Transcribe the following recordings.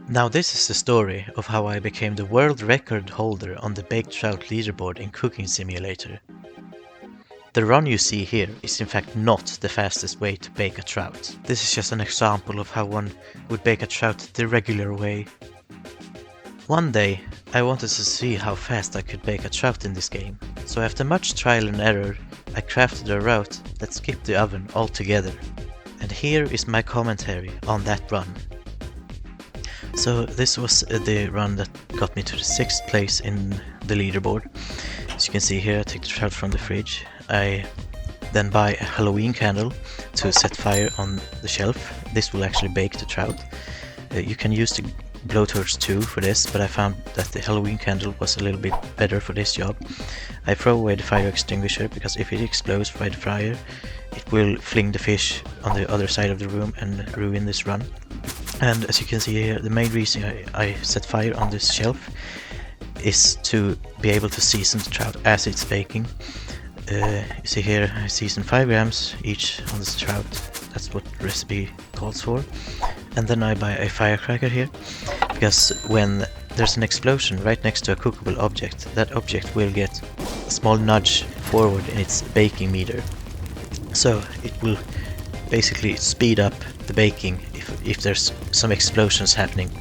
Now this is the story of how I became the world record holder on the baked trout leaderboard in Cooking Simulator. The run you see here is in fact not the fastest way to bake a trout. This is just an example of how one would bake a trout the regular way. One day, I wanted to see how fast I could bake a trout in this game, so after much trial and error, I crafted a route that skipped the oven altogether. And here is my commentary on that run. So this was the run that got me to the 6th place in the leaderboard. As you can see here, I take the trout from the fridge. I then buy a Halloween candle to set fire on the shelf. This will actually bake the trout. You can use the blowtorch too for this, but I found that the Halloween candle was a little bit better for this job. I throw away the fire extinguisher because if it explodes by the fire, it will fling the fish on the other side of the room and ruin this run. And as you can see here, the main reason I set fire on this shelf is to be able to season the trout as it's baking. You see here, I season 5 grams each on this trout. That's what the recipe calls for. And then I buy a firecracker here, because when there's an explosion right next to a cookable object, that object will get a small nudge forward in its baking meter. So it will basically speed up the baking if there's some explosions happening.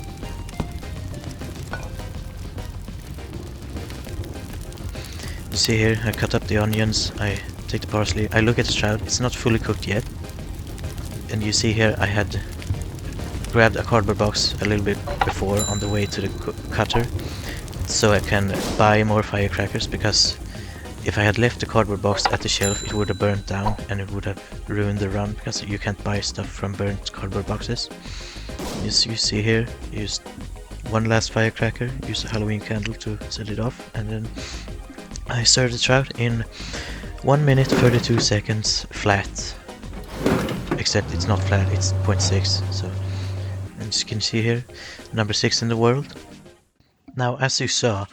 You see here, I cut up the onions, I take the parsley, I look at the trout, it's not fully cooked yet. And you see here I had grabbed a cardboard box a little bit before on the way to the cutter, so I can buy more firecrackers, because if I had left the cardboard box at the shelf it would have burnt down and it would have ruined the run, because you can't buy stuff from burnt cardboard boxes. You see here, use one last firecracker, use a Halloween candle to set it off, and then I serve the trout in 1 minute 32 seconds flat. Except it's not flat, it's 0.6, so as you can see here, number 6 in the world. Now as you saw,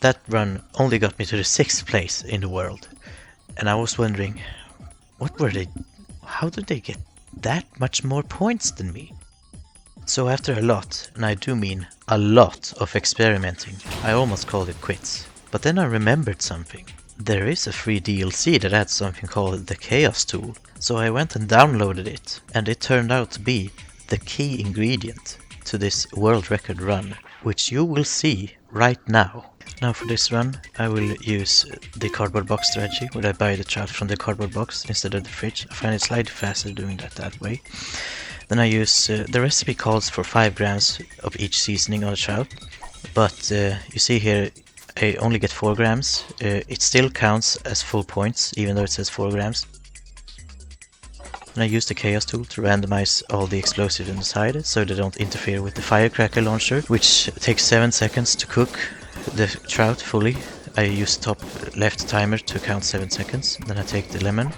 that run only got me to the 6th place in the world, and I was wondering, how did they get that much more points than me? So after a lot, and I do mean a lot of experimenting, I almost called it quits. But then I remembered something. There is a free DLC that adds something called the Chaos tool, so I went and downloaded it, and it turned out to be the key ingredient to this world record run, which you will see right now. Now for this run, I will use the cardboard box strategy, where I buy the trout from the cardboard box instead of the fridge. I find it slightly faster doing that way. Then I use, the recipe calls for 5 grams of each seasoning on the trout, but you see here, I only get 4 grams. It still counts as full points, even though it says 4 grams. And I use the Chaos tool to randomize all the explosives inside, so they don't interfere with the firecracker launcher, which takes 7 seconds to cook the trout fully. I use the top left timer to count 7 seconds. Then I take the lemon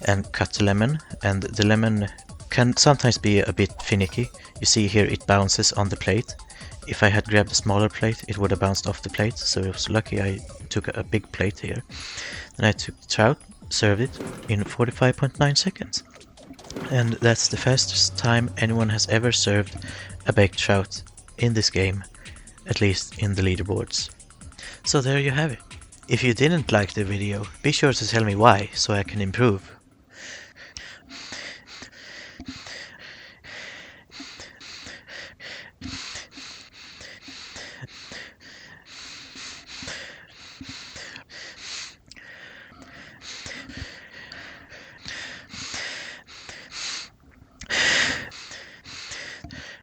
and cut the lemon, and the lemon can sometimes be a bit finicky. You see here it bounces on the plate. If I had grabbed a smaller plate, it would have bounced off the plate, so it was lucky I took a big plate here. Then I took the trout, served it in 45.9 seconds. And that's the fastest time anyone has ever served a baked trout in this game, at least in the leaderboards. So there you have it. If you didn't like the video, be sure to tell me why, so I can improve.